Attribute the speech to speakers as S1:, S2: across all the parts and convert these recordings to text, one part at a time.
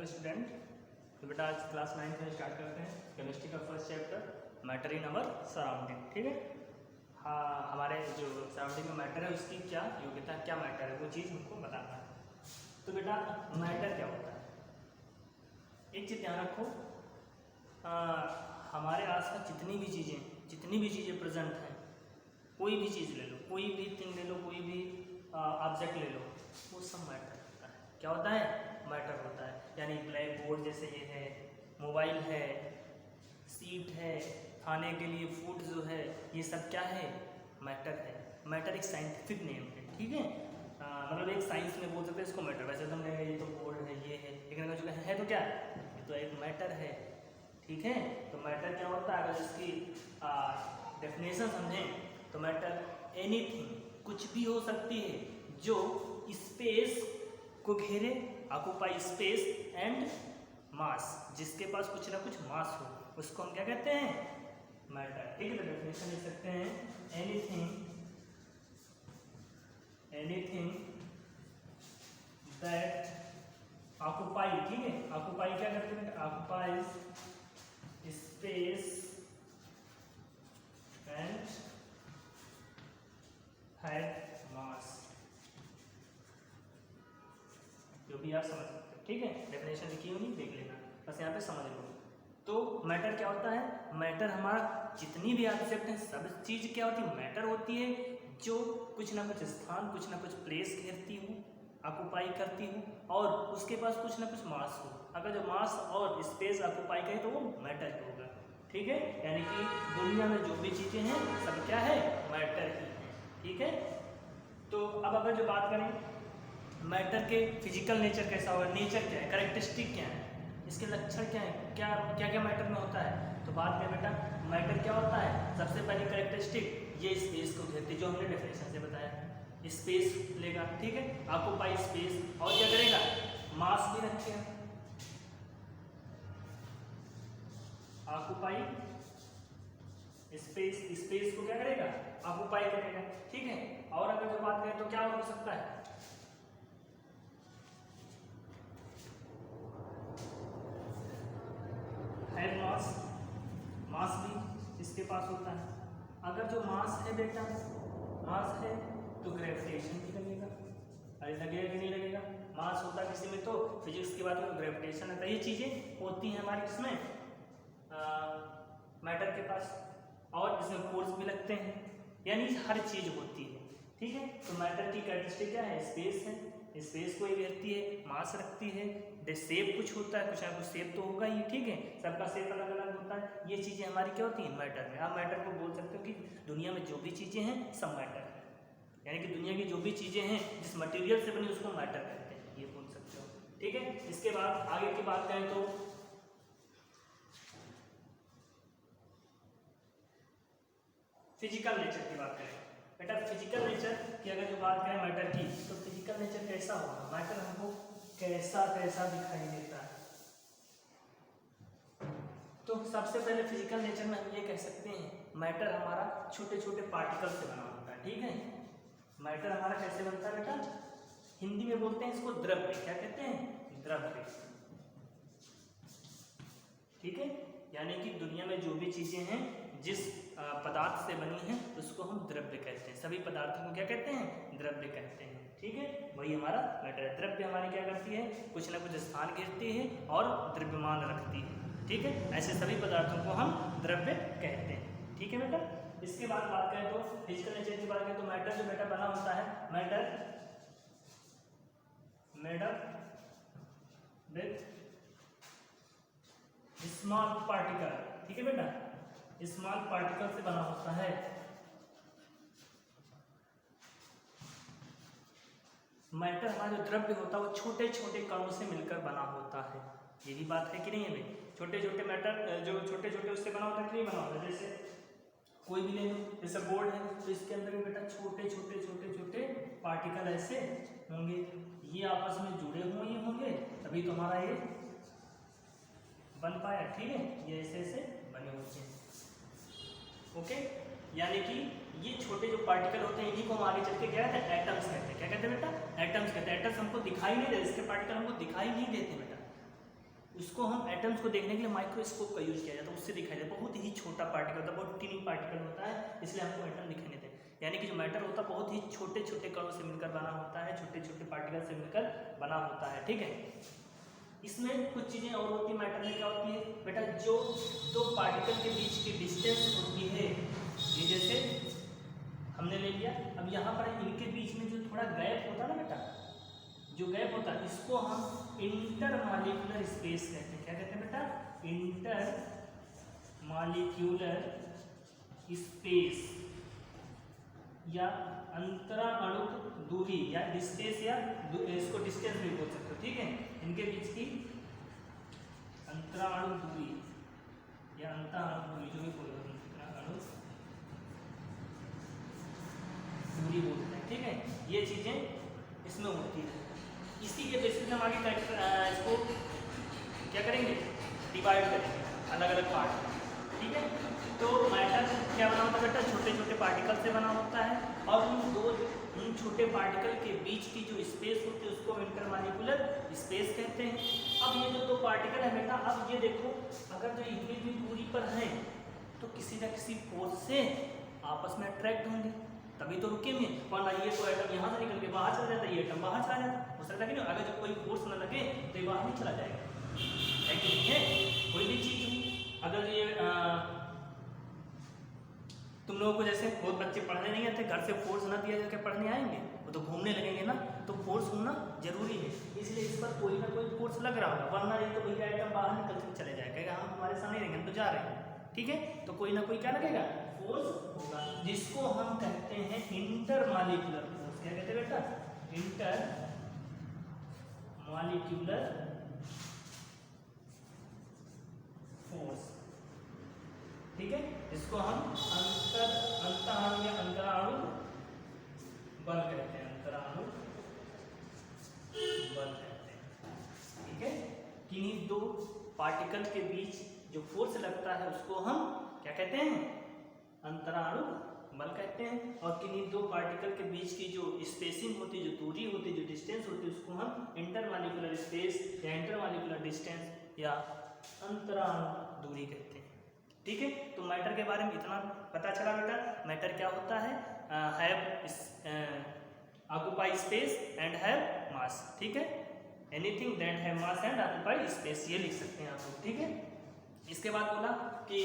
S1: Student. तो बेटा आज क्लास 9th में स्टार्ट करते हैं केमिस्ट्री का first chapter matter in our surrounding. ठीक है, हाँ, हमारे जो सराउंडिंग में मैटर है उसकी क्या योग्यता, क्या मैटर है, वो चीज़ हमको बताना है। तो बेटा मैटर क्या होता है, एक चीज़ ध्यान रखो, हमारे आसपास जितनी भी चीज़ें प्रेजेंट हैं, कोई भी चीज़ ले लो, कोई भी थिंग ले लो, कोई भी ऑब्जेक्ट ले लो, वो सब मैटर होता है। क्या होता है? मैटर होता है। यानी ब्लैक बोर्ड जैसे ये है, मोबाइल है, सीट है, खाने के लिए फूड जो है, ये सब क्या है? मैटर है। मैटर एक साइंटिफिक नेम है। ठीक है, मतलब एक साइंस में बोल सकते हैं इसको मैटर। वैसे तो हमने ये तो बोर्ड है, ये है, लेकिन अगर जो है तो क्या है? ये तो एक मैटर है। ठीक है, तो मैटर क्या होता है, अगर इसकी डेफिनेशन समझें तो मैटर एनीथिंग, कुछ भी हो सकती है जो स्पेस को घेरे, ऑक्यूपाई स्पेस एंड मास, जिसके पास कुछ ना कुछ मास हो, उसको हम क्या कहते हैं? मैटर। ठीक है, तो डेफिनेशन लिख सकते हैं एनीथिंग दैट ऑक्यूपाई। ठीक है, ऑक्यूपाई क्या करते हैं? ऑक्यूपाइज स्पेस एंड हैव मास, जो भी आप समझ सकते हो। ठीक है, डेफिनेशन लिखी होगी, देख लेना, बस यहाँ पे समझ लो। तो मैटर क्या होता है? मैटर हमारा जितनी भी ऑब्जेक्ट है, सब चीज़ क्या होती है? मैटर होती है, जो कुछ ना कुछ स्थान, कुछ ना कुछ प्लेस घेरती हो, ऑक्यूपाई करती हो, और उसके पास कुछ ना कुछ मास हो। अगर जो मास और स्पेस ऑक्यूपाई करे तो वो मैटर होगा। ठीक है, यानी कि दुनिया में जो भी चीज़ें हैं सब क्या है? मैटर ही है। ठीक है, तो अब अगर जो बात करें मैटर के फिजिकल नेचर कैसा होगा, नेचर क्या है, कैरेक्टरिस्टिक क्या है, इसके लक्षण क्या है, क्या क्या क्या मैटर में होता है, तो बात में बेटा मैटर क्या होता है? सबसे पहली कैरेक्टरिस्टिक, ये स्पेस को घेरती, जो हमने डेफिनेशन से बताया, स्पेस लेगा। ठीक है, ऑक्यूपाई स्पेस, और क्या करेगा? मास भी रखेगा, ऑक्यूपाई स्पेस, स्पेस को क्या करेगा? ऑक्यूपाई करेगा। ठीक है, और अगर जो बात करें तो क्या हो सकता है? हैव मास, मास भी इसके पास होता है। अगर जो मास है बेटा, मास है तो ग्रेविटेशन भी लगेगा। अरे लगेगा कि नहीं लगेगा? मास होता है किसी में तो फिजिक्स की बात में ग्रेविटेशन है, तो ये चीजें होती हैं हमारे किसमें? मैटर के पास, और इसमें फोर्स भी लगते हैं, यानी हर चीज होती है। ठीक है, तो मैटर की कैरेक्टरिस्टिक क्या है? स्पेस है, स्पेस को ये घेरती है, मास रखती है, शेप कुछ होता है, कुछ ना कुछ शेप तो होगा ही। ठीक है, सबका शेप अलग अलग होता है। ये चीजें हमारी क्या होती हैं? मैटर में। आप मैटर को बोल सकते हो कि दुनिया में जो भी चीजें हैं सब मैटर है, यानी कि दुनिया की जो भी चीजें हैं जिस मटेरियल से बनी उसको मैटर कहते हैं, ये बोल सकते हो। ठीक है, इसके बाद आगे की बात करें तो फिजिकल नेचर की बात करें। बेटा फिजिकल नेचर की अगर जो बात करें मैटर की, तो फिजिकल नेचर कैसा होगा? मैटर हमको कैसा कैसा दिखाई देता है? तो सबसे पहले फिजिकल नेचर में हम ये कह सकते हैं मैटर हमारा छोटे छोटे पार्टिकल से बना होता है। ठीक है, मैटर हमारा कैसे बनता है बेटा? हिंदी में बोलते हैं इसको द्रव्य। क्या कहते हैं? द्रव्य। ठीक है, यानी कि दुनिया में जो भी चीजें हैं जिस पदार्थ से बनी हैं उसको हम द्रव्य कहते हैं। सभी पदार्थों को क्या कहते हैं? द्रव्य कहते हैं। ठीक है, वही हमारा मैटर है। द्रव्य हमारी क्या करती है? कुछ ना कुछ स्थान घेरती है और द्रव्यमान रखती है। ठीक है, ऐसे सभी पदार्थों को हम द्रव्य कहते हैं। ठीक है बेटा, इसके बाद बात करें तो फिजिकल नेचर की बात करें तो मैटर जो बेटा बना होता है, matter made up with small particle. ठीक है बेटा, स्मॉल पार्टिकल से बना होता है। मैटर हमारा जो द्रव्य होता है वो छोटे छोटे कणों से मिलकर बना होता है। ये भी बात है कि नहीं है भाई? छोटे छोटे मैटर जो छोटे छोटे उससे बना होता है कि नहीं बना होता? जैसे कोई भी ले लो, जैसे बोर्ड है तो इसके अंदर भी बेटा छोटे छोटे छोटे छोटे पार्टिकल ऐसे होंगे, ये आपस में जुड़े हुए होंगे तभी तो हमारा ये बन पाया। ठीक है, ये ऐसे ऐसे बने होते हैं। ओके, यानी कि ये छोटे जो पार्टिकल होते हैं इन्हीं को हम आगे चल के क्या कहते हैं? एटम्स कहते हैं। क्या कहते हैं बेटा? एटम्स कहते हैं। एटम्स हमको दिखाई नहीं देते, इसके पार्टिकल हमको दिखाई नहीं देते बेटा, उसको हम एटम्स को देखने के लिए माइक्रोस्कोप का यूज किया जाता है, उससे दिखाया जाता है। बहुत ही छोटा पार्टिकल होता है, बहुत टीनी पार्टिकल होता है, इसलिए हमको एटम दिखाई देते हैं। यानी कि जो मैटर होता है बहुत ही छोटे छोटे कणों से मिलकर बना होता है, छोटे छोटे पार्टिकल से मिलकर बना होता है, ठीक है। इसमें कुछ चीज़ें और होती है मैटर में, क्या होती है बेटा, जो दो पार्टिकल के बीच की डिस्टेंस होती है, ये जैसे हमने ले लिया, अब यहाँ पर इनके बीच में जो थोड़ा गैप होता है ना बेटा, जो गैप होता है इसको हम इंटरमॉलिक्यूलर स्पेस कहते हैं। क्या कहते हैं बेटा? इंटरमॉलिक्यूलर स्पेस या अंतराणुक दूरी या डिस्टेंस, या इसको डिस्टेंस भी बोल सकते हो, ठीक है। इनके बीच की अंतराणुक दूरी या अंतराणुक दूरी, जो भी बोलो, अंतराणुक दूरी बोलते हैं, ठीक है। ये चीजें इसमें होती है। इसी के बेसिस पे हम आगे इसको क्या करेंगे, डिवाइड करेंगे अलग अलग पार्ट, ठीक है। तो मैटर क्या बना होता है बेटा, छोटे छोटे पार्टिकल से बना होता है, और उन छोटे पार्टिकल के बीच की जो स्पेस होती है उसको हम इंटरमॉलिक्यूलर स्पेस कहते हैं। अब ये जो दो पार्टिकल है बेटा, अब ये देखो, अगर जो इतनी दूरी पर हैं तो किसी न किसी फोर्स से आपस में अट्रैक्ट होंगे, तभी तो रुकेंगे, वरना ये तो एटम यहाँ से निकल के बाहर चला जाता है, ये एटम बाहर चला जाता है, हो सकता है कि नहीं। अगर जब कोई फोर्स न लगे तो ये बाहर नहीं चला जाएगा, है कि नहीं है। कोई भी चीज हो, अगर ये तुम लोगों को जैसे बहुत बच्चे पढ़ने नहीं आते, घर से फोर्स ना दिया जाके पढ़ने आएंगे, वो तो घूमने लगेंगे ना, तो फोर्स होना जरूरी है, इसलिए इस पर कोई ना कोई फोर्स लग रहा होगा, वरना ये तो भैया आइटम बाहर निकल के चले जाएगा, हम हमारे सामने रहेंगे, तो जा रहे हैं, ठीक है। तो कोई ना कोई क्या लगेगा, फोर्स होगा, जिसको हम कहते हैं इंटरमॉलिक्यूलर फोर्स। क्या कहते हैं बेटा? इंटरमॉलिक्यूलर फोर्स, ठीक है। इसको हम अंतराणु या अंतराणु बल कहते हैं, अंतराणु बल कहते हैं, ठीक है। किन्हीं दो पार्टिकल के बीच जो फोर्स लगता है उसको हम क्या कहते हैं, अंतराणु बल कहते हैं। और किन्हीं दो पार्टिकल के बीच की जो स्पेसिंग होती है, जो दूरी होती है, जो डिस्टेंस होती है, उसको हम इंटरमॉलिक्यूलर स्पेस या इंटरमॉलिक्यूलर डिस्टेंस या अंतराणु दूरी कहते हैं, ठीक है। तो मैटर के बारे में इतना पता चला बेटा। मैटर क्या होता है, ऑक्यूपाई स्पेस एंड हैव मास, ठीक है। Anything that have mass and occupy space, ये लिख सकते हैं आप लोग, ठीक है। इसके बाद बोला कि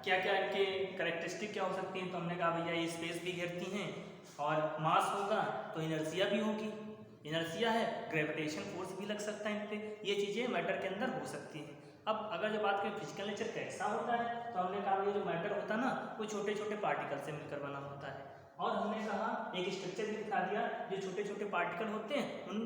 S1: क्या क्या इनके कैरेक्टरिस्टिक क्या हो सकती हैं, तो हमने कहा भैया ये स्पेस भी घेरती हैं, और मास होगा तो इनर्शिया भी होगी, इनर्शिया है, ग्रेविटेशन फोर्स भी लग सकता है इन पे, ये चीज़ें मैटर के अंदर हो सकती हैं। अब अगर जब बात करें फिजिकल नेचर कैसा होता है, तो हमने कहा ये जो मैटर होता है ना, वो छोटे छोटे पार्टिकल से मिलकर बना होता है, और हमने कहा एक स्ट्रक्चर भी दिखा दिया, जो छोटे छोटे पार्टिकल होते हैं उन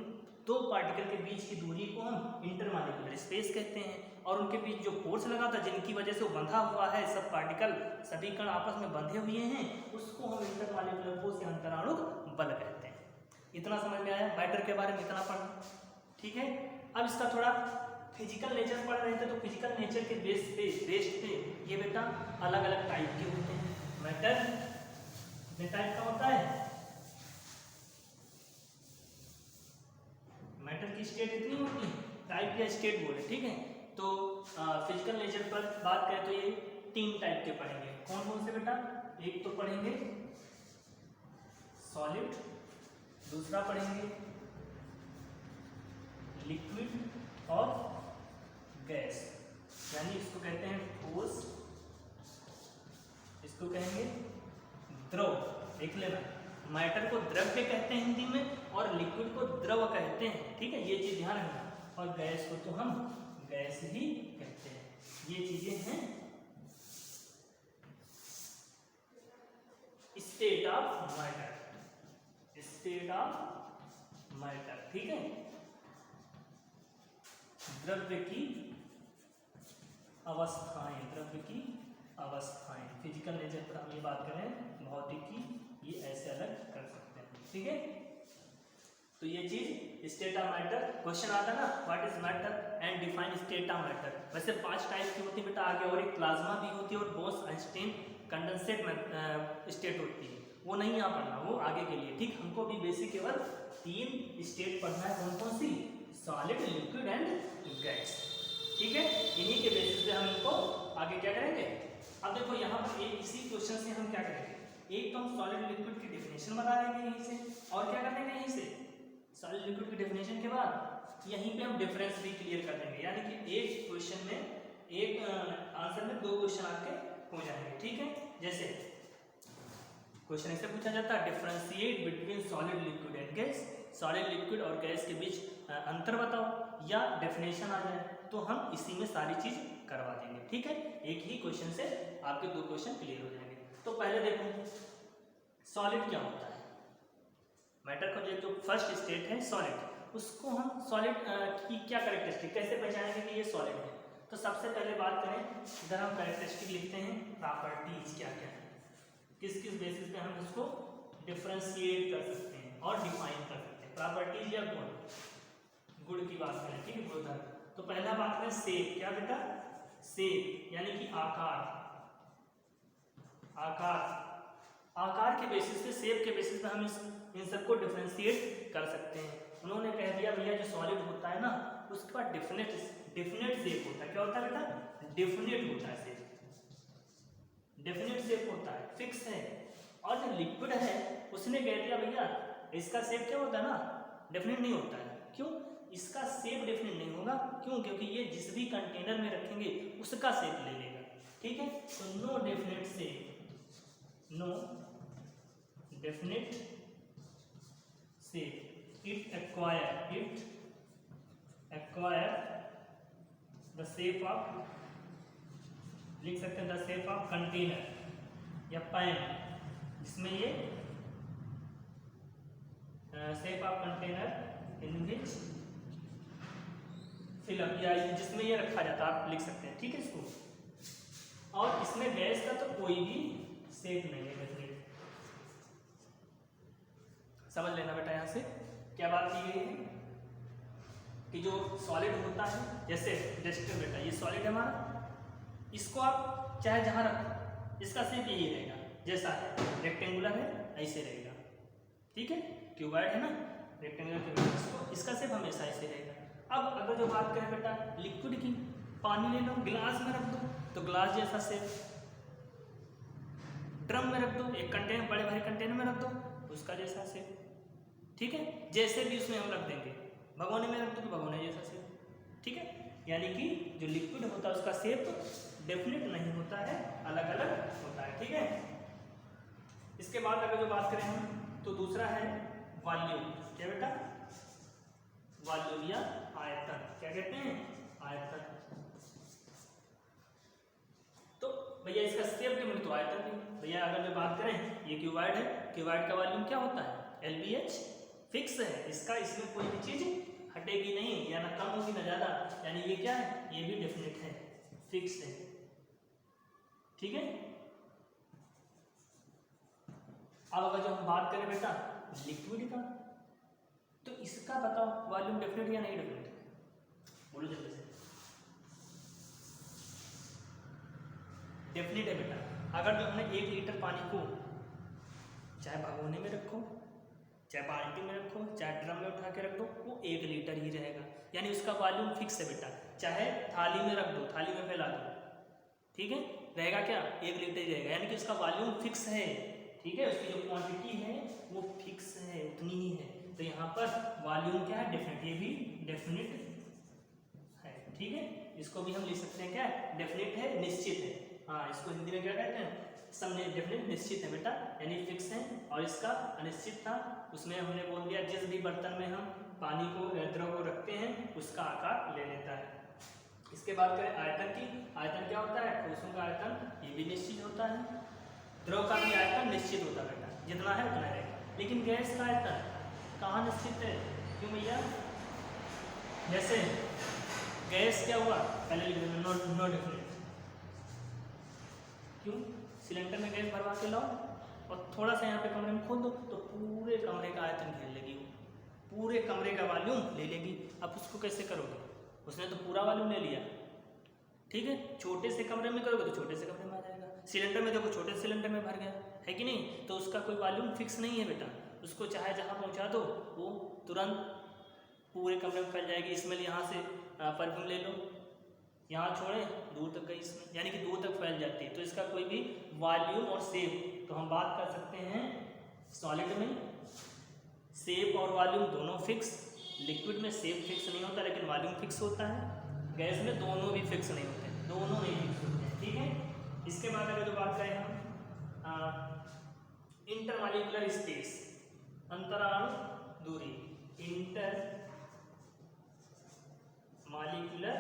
S1: दो पार्टिकल के बीच की दूरी को हम इंटरमॉलिक्यूलर स्पेस कहते हैं, और उनके बीच जो फोर्स लगा था जिनकी वजह से वो बंधा हुआ है, सब पार्टिकल सभी कण आपस में बंधे हुए हैं, उसको हम इंटरमॉलिक्यूलर फोर्स या अंतराणु बल कहते हैं। इतना समझ में आया मैटर के बारे में, इतना पढ़ना, ठीक है। अब इसका थोड़ा फिजिकल नेचर पढ़ रहे थे, तो फिजिकल नेचर के बेस पे ये बेटा अलग अलग टाइप के होते हैं। मैटर कितने टाइप का होता है, मैटर की स्टेट इतनी होती है, टाइप या स्टेट बोले, ठीक है। तो फिजिकल नेचर पर बात करें तो ये 3 टाइप के पढ़ेंगे। कौन कौन से बेटा? एक तो पढ़ेंगे सॉलिड, दूसरा पढ़ेंगे लिक्विड और गैस, यानी इसको कहते हैं ठोस, इसको कहेंगे द्रव। देख लेना, मैटर को द्रव्य कहते हैं हिंदी में, और लिक्विड को द्रव कहते हैं, ठीक है, ये चीज ध्यान रखना। और गैस को तो हम गैस ही कहते हैं। ये चीजें हैं state of matter, state of matter, ठीक है। द्रव्य की अवस्थाएं, द्रव्य की अवस्थाएं, फिजिकल नेचर पर हम ये बात करें, भौतिकी ये ऐसे अलग कर सकते हैं, ठीक है। तो ये चीज स्टेट ऑफ मैटर, क्वेश्चन आता है ना, what is matter and define state of matter. वैसे 5 टाइप की होती है बेटा आगे, और एक प्लाज्मा भी होती है, और बोस-आइंस्टीन कंडेंसेट स्टेट होती है, वो नहीं यहाँ पढ़ना, वो आगे के लिए, ठीक। हमको भी बेसिक केवल 3 स्टेट पढ़ना है, कौन कौन सी, सॉलिड, लिक्विड एंड गैस, ठीक है, इन्हीं के बेसिस पे हम इनको आगे क्या करेंगे। अब देखो यहाँ पर एक इसी क्वेश्चन से हम क्या करेंगे, एक तो हम सॉलिड लिक्विड की डेफिनेशन बता देंगे यहीं से, और क्या कर देंगे यहीं से सॉलिड लिक्विड की डेफिनेशन के बाद यहीं पे हम डिफरेंस भी क्लियर कर देंगे, यानी कि एक क्वेश्चन में एक आंसर में 2 क्वेश्चन आपके हो जाएंगे। ठीक है, जैसे क्वेश्चन ऐसे पूछा जाता है differentiate between solid liquid and gas, solid liquid और गैस के बीच अंतर बताओ, या डेफिनेशन आ जाए तो हम इसी में सारी चीज करवा देंगे। ठीक है, एक ही क्वेश्चन से आपके 2 क्वेश्चन क्लियर हो जाएंगे। तो पहले देखो सॉलिड क्या होता है, मैटर का जो फर्स्ट स्टेट है सॉलिड, उसको हम सॉलिड की क्या कैरेक्टरिस्टिक कैसे पहचानेंगे कि ये सॉलिड है। तो सबसे पहले बात करें, इधर हम कैरेक्टरिस्टिक लिखते हैं, प्रॉपर्टीज क्या क्या है, किस किस बेसिस पे हम इसको डिफरेंशिएट कर सकते हैं और डिफाइन कर सकते हैं। प्रॉपर्टीज या गुण की बात करें, ठीक है, गुणधर्म। तो पहला बात करें शेप, क्या बेटा शेप यानी कि आकार, आकार के बेसिस पे, शेप के बेसिस पे हम इन सबको डिफरेंशिएट कर सकते हैं। उन्होंने कह दिया भैया जो सॉलिड होता है ना उसका डेफिनेट शेप होता है, क्या होता है बेटा डेफिनेट होता है शेप, डेफिनेट शेप होता है, फिक्स है। और जो लिक्विड है उसने कह दिया भैया इसका शेप क्या होता है ना डेफिनेट नहीं होता है। क्यों, इसका शेप डेफिनेट नहीं होगा, क्यों, क्योंकि ये जिस भी कंटेनर में रखेंगे उसका शेप ले लेगा। ठीक है, तो no definite shape, no definite shape, it acquire the shape of, लिख सकते हैं द शेप ऑफ कंटेनर या पैन, जिसमें ये shape of container in which fill up, या जिसमें ये रखा जाता है, आप लिख सकते हैं। ठीक है इसको, और इसमें गैस का तो कोई भी शेप नहीं है डेफिनेट, समझ लेना बेटा। यहाँ से क्या बात की गई है कि जो सॉलिड होता है, जैसे डेस्टर बेटा ये सॉलिड है हमारा, इसको आप चाहे जहाँ रखो इसका शेप यही रहेगा, जैसा है रेक्टेंगुलर है ऐसे रहेगा। ठीक है, क्यूबॉइड है ना रेक्टेंगुलर क्यूबॉइड, इसका शेप हमेशा ऐसे रहेगा। अब अगर जो बात करें बेटा लिक्विड की, पानी ले लो गिलास में रख दो तो ग्लास जैसा शेप, ड्रम में रख दो, एक कंटेनर बड़े भारी कंटेनर में रख दो उसका जैसा शेप। ठीक है, जैसे भी उसमें हम रख देंगे, भगोने में रख दो तो भगोने जैसा शेप। ठीक है, यानी कि जो लिक्विड होता है उसका शेप डेफिनेट नहीं होता है, अलग अलग होता है। ठीक है, इसके बाद अगर जो बात करें हम तो दूसरा है वॉल्यूम, क्या बेटा वॉल्यूम या आयतन, क्या कहते हैं आयतन। तो भैया इसका शेप के तो आयतन भी भैया, अगर जो बात करें ये क्यूबॉइड है, क्यूबॉइड का वॉल्यूम क्या होता है LBH, फिक्स है, इसका इसमें कोई भी चीज हटेगी नहीं, या ना कम होगी ना ज्यादा, यानी ये क्या है ये भी डेफिनेट है, फिक्स है। ठीक है, अब अगर जो हम बात करें बेटा लिक्विड का, तो इसका बताओ वॉल्यूम डेफिनेट या नहीं डेफिनेट, बोलो जल्दी से। डेफिनेट है बेटा, अगर जो हमने 1 लीटर पानी को चाहे भगोने में रखो, चाहे बाल्टी में रखो, चाहे ड्रम में उठा के रख दो, वो 1 लीटर ही रहेगा, यानी उसका वॉल्यूम फिक्स है बेटा। चाहे थाली में रख दो, थाली में फैला दो, ठीक है, रहेगा क्या 1 लीटर ही रहेगा, यानी कि उसका वॉल्यूम फिक्स है। ठीक है, उसकी जो क्वांटिटी है वो फिक्स है, उतनी ही है। तो यहाँ पर वॉल्यूम क्या है डेफिनेट, ये भी डेफिनेट है। ठीक है, इसको भी हम लिख सकते हैं क्या डेफिनेट है, निश्चित है। हाँ, इसको हिंदी में क्या कहते हैं सब डेफिनेट निश्चित है बेटा, यानी फिक्स है। और इसका अनिश्चित था, उसमें हमने बोल दिया जिस भी बर्तन में हम पानी को द्रव को रखते हैं उसका आकार ले लेता है। इसके बाद करें आयतन की, आयतन क्या होता है ठोसों का आयतन ये भी निश्चित होता है, द्रव का भी आयतन निश्चित होता है बेटा, जितना है उतना रहेगा। लेकिन गैस का आयतन कहाँ निश्चित है, क्यों भैया, जैसे गैस क्या हुआ पहले लिख देना नो डेफिनेट, क्यों सिलेंडर में गैस भरवा के लाओ और थोड़ा सा यहाँ पे कमरे में खोल दो तो पूरे कमरे का आयतन घेर लेगी, पूरे कमरे का वॉल्यूम ले लेगी। अब उसको कैसे करोगे, उसने तो पूरा वॉल्यूम ले लिया। ठीक है, छोटे से कमरे में करोगे तो छोटे से कमरे में आ जाएगा, सिलेंडर में देखो छोटे सिलेंडर में भर गया है कि नहीं, तो उसका कोई वॉल्यूम फिक्स नहीं है बेटा, उसको चाहे जहाँ पहुँचा दो वो तुरंत पूरे कमरे में फैल जाएगी। स्मेल यहाँ से परफ्यूम ले लो, यहाँ छोड़े दूर तक गई इसमें, यानी कि दूर तक फैल जाती है। तो इसका कोई भी वॉल्यूम और शेप, तो हम बात कर सकते हैं सॉलिड में शेप और वॉल्यूम दोनों फिक्स, लिक्विड में शेप फिक्स नहीं होता लेकिन वॉल्यूम फिक्स होता है, गैस में दोनों भी फिक्स नहीं होते, दोनों नहीं फिक्स होते हैं, ठीक है। इसके बाद अगर जो बात करें हम इंटरमॉलिक्यूलर स्पेस, अंतराणु दूरी, इंटर मॉलिक्यूलर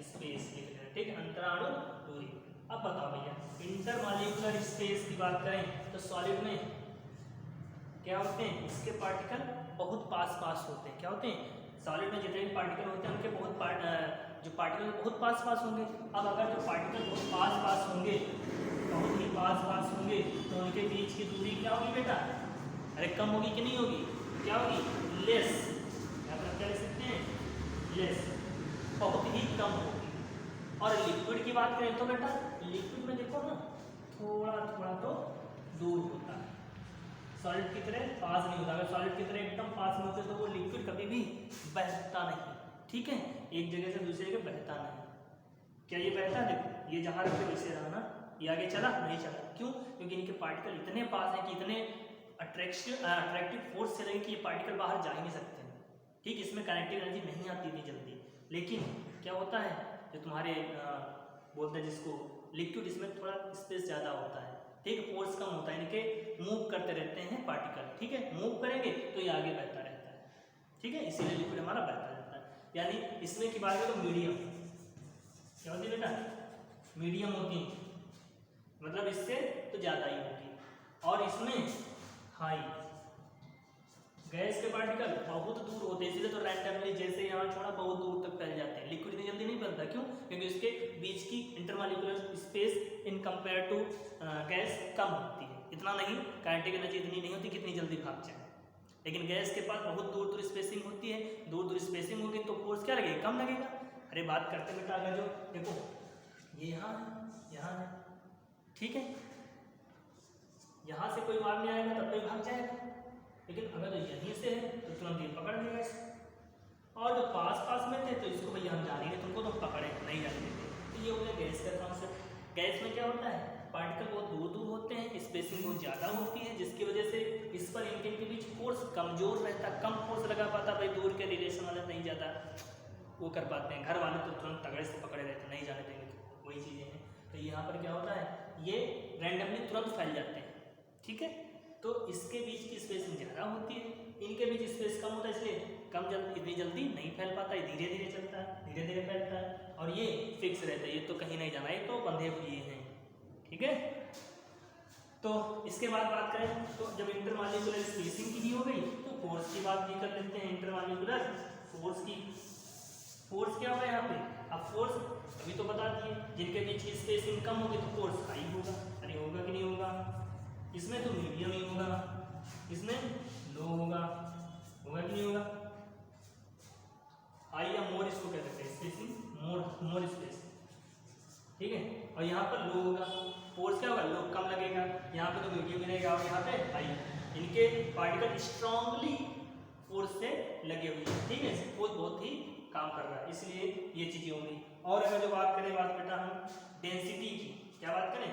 S1: स्पेस लिख रहे हैं, ठीक है, अंतराणु दूरी। अब बताओ भैया इंटर मॉलिक्यूलर स्पेस की बात करें तो सॉलिड में क्या होते हैं, इसके पार्टिकल बहुत पास पास होते हैं। क्या होते हैं, सॉलिड में जितने भी पार्टिकल होते हैं उनके जो पार्टिकल बहुत पास पास होंगे। अब अगर जो पार्टिकल बहुत पास पास होंगे, बहुत ही पास पास होंगे, तो उनके बीच की दूरी क्या होगी बेटा, अरे कम होगी कि नहीं होगी, क्या होगी, लेस। यहाँ पर क्या लिख सकते हैं, लेस, बहुत ही कम होगी। और लिक्विड की बात करें तो बेटा लिक्विड में देखो ना थोड़ा थोड़ा तो दूर होता है, सॉलिड की तरह पास नहीं होता। अगर सॉलिड की तरह एकदम पास में होते तो वो लिक्विड कभी भी बहता नहीं, ठीक है, एक जगह से दूसरी जगह बहता नहीं। क्या ये बहता है, देखो ये जहाँ रखे वैसे रहा ना, ये आगे चला नहीं चला, क्यों, क्योंकि इनके पार्टिकल इतने पास हैं कि इतने अट्रैक्टिव फोर्स से लगे कि ये पार्टिकल बाहर जा ही नहीं सकते हैं, ठीक, इसमें काइनेटिक एनर्जी नहीं आती इतनी जल्दी। लेकिन क्या होता है, जो तुम्हारे बोलते हैं जिसको लिक्विड, इसमें थोड़ा स्पेस ज़्यादा होता है, ठीक, फोर्स कम होता है, इनके मूव करते रहते हैं पार्टिकल, ठीक है, मूव करेंगे तो ये आगे बहता रहता है, ठीक है, इसीलिए लिक्विड हमारा बहता रहता है। यानी इसमें की बात करें तो मीडियम क्या होती है बेटा, मीडियम होती है, मतलब इससे तो ज़्यादा ही होगी। और इसमें हाई, गैस के पार्टिकल बहुत दूर होते हैं, इसलिए तो रैंडमली जैसे यहाँ छोड़ा बहुत दूर तक फैल जाते हैं। लिक्विड इतनी जल्दी नहीं फैलता, क्यों, क्योंकि इसके बीच की intermolecular space in compare to gas कम होती है, इतना नहीं, काइनेटिक एनर्जी इतनी नहीं होती कितनी जल्दी भाग जाए। लेकिन गैस के पास बहुत दूर दूर स्पेसिंग होती है, दूर दूर स्पेसिंग होगी तो फोर्स क्या लगेगा, कम लगेगा। अरे बात करते बेटा अगर जो देखो ये यहाँ है, ठीक है, यहाँ से कोई मारने आएगा तब तो भाग जाएगा, लेकिन अगर तो यहीं से है तो तुरंत ये पकड़ लेगा इसे। और जो पास पास में थे तो इसको भैया हम जानेंगे, तुमको तो पकड़े नहीं जाने देते। तो ये हो गया गैस का कॉन्सेप्ट। गैस में क्या होता है, पार्टिकल बहुत दूर दूर होते हैं, स्पेसिंग बहुत ज़्यादा होती है, जिसकी वजह से इस पर इनके बीच फोर्स कमजोर रहता, कम फोर्स लगा पाता। भाई दूर के रिलेशन वाले नहीं ज़्यादा वो कर पाते हैं, घर वाले तो तुरंत तगड़े से पकड़े रहते, नहीं जाने देंगे, वही चीज़ें हैं। तो यहाँ पर क्या होता है, ये रैंडमली तुरंत फैल जाते हैं, ठीक है। तो इसके बीच की स्पेसिंग ज़्यादा होती है, इनके बीच स्पेस कम होता है, इसलिए इतनी जल्दी नहीं फैल पाता है, धीरे धीरे चलता है, धीरे धीरे फैलता है, और ये फिक्स रहता है, ये तो कहीं नहीं जाना, ये तो बंधे हुए हैं, ठीक है। तो इसके बाद बात करें तो जब इंटरमॉलिक्यूलर स्पेसिंग की भी हो गई तो फोर्स की बात भी कर लेते हैं। इंटरमॉलिक्यूलर फोर्स की, फोर्स क्या होगा यहाँ पे, अब फोर्स अभी तो बता दिए, जिनके बीच की स्पेसिंग कम होगी तो फोर्स हाई होगा, अरे होगा कि नहीं होगा, इसमें तो मीडियम ही होगा, इसमें लो होगा कि नहीं होगा, हाई या मोर इसको कह सकते हैं, स्पेसिंग मोर स्पेस, ठीक है। और यहाँ पर लो होगा, फोर्स क्या होगा, लो कम लगेगा, यहाँ पे तो मीडियम रहेगा, और यहाँ पे हाई। इनके पार्टिकल स्ट्रांगली फोर्स से लगे हुए हैं, ठीक है, फोर्स बहुत ही काम कर रहा है, इसलिए ये चीजें होंगी। और अगर जो बात करें बात बेटा हम डेंसिटी की, क्या बात करें,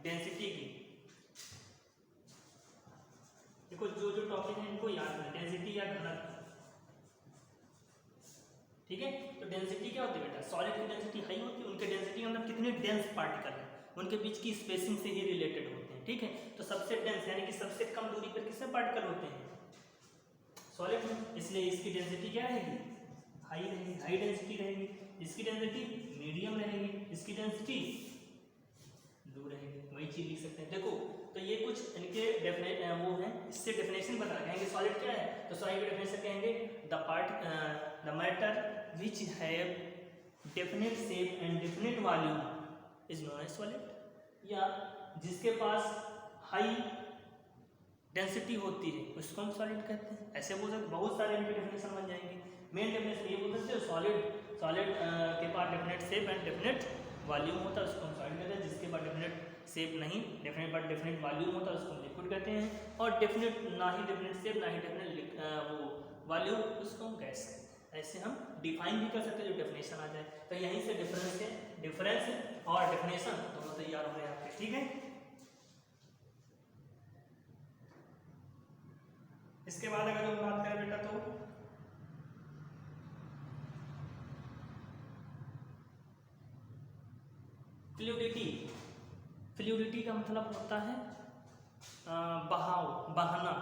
S1: डेंसिटी की, देखो जो जो टॉपिक है इनको याद करें, डेंसिटी या घनत्व, ठीक है। तो डेंसिटी क्या होती है बेटा, सॉलिड की डेंसिटी हाई होती है, उनके डेंसिटी मतलब कितने डेंस पार्टिकल है, उनके बीच की स्पेसिंग से ही रिलेटेड होते हैं, ठीक है। तो सबसे डेंस यानी कि सबसे कम दूरी पर किसमें पार्टिकल होते हैं, सॉलिड में, इसलिए इसकी डेंसिटी क्या रहेगी, हाई रहेगी, हाई डेंसिटी रहेगी। इसकी डेंसिटी मीडियम रहेगी, इसकी डेंसिटी लो रहेगी, वही चीज लिख सकते हैं। देखो तो ये कुछ इनके वो हैं, इससे डेफिनेशन बता कहेंगे सॉलिड क्या है, तो सॉलिड की डेफिनेशन कहेंगे the matter which have definite shape and definite volume is known as solid, या जिसके पास हाई डेंसिटी होती है उसको हम सॉलिड कहते हैं, ऐसे बोल सकते, बहुत सारे इनके डेफिनेशन बन जाएंगे। मेन डेफिनेशन ये बोल सकते हो, सॉलिड के पास definite shape and definite volume होता है उसको हम सॉलिड कहते हैं, जिसके पास डेफिनेट शेप नहीं, डेफिनेट वॉल्यूम होता है उसको हम लिक्विड कहते हैं, और डेफिनेट ना ही डेफिनेट शेप ना ही डेफिनेट वो वॉल्यूम उसको हम गैस कहते हैं, ऐसे हम डिफाइन भी कर सकते हैं जो डेफिनेशन आ जाए। तो यहीं से डिफरेंस और डेफिनेशन दोनों तैयार हो गए आपके, ठीक है। इसके बाद अगर हम बात करें बेटा तो फ्लूइडिटी का मतलब होता है बहाव, बहना,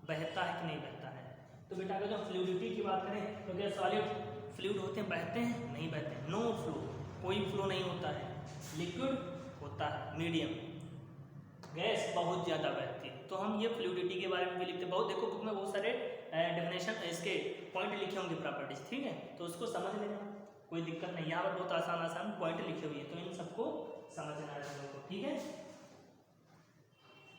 S1: बहता है कि नहीं बहता है। तो बेटा अगर हम फ्लूइडिटी की बात करें तो क्या सॉलिड फ्लूइड होते हैं, बहते हैं, नहीं बहते हैं, नो फ्लो, कोई फ्लो नहीं होता है। लिक्विड होता है मीडियम, गैस बहुत ज़्यादा बहती है। तो हम ये फ्लूइडिटी के बारे में भी लिखते हैं, बहुत देखो बुक में बहुत सारे डेफिनेशन इसके पॉइंट लिखे होंगे प्रॉपर्टीज, ठीक है, तो उसको समझ लेना, कोई दिक्कत नहीं। यहाँ पर बहुत आसान पॉइंट लिखे हुए हैं, तो इन सबको समझना है हम लोग को, ठीक है।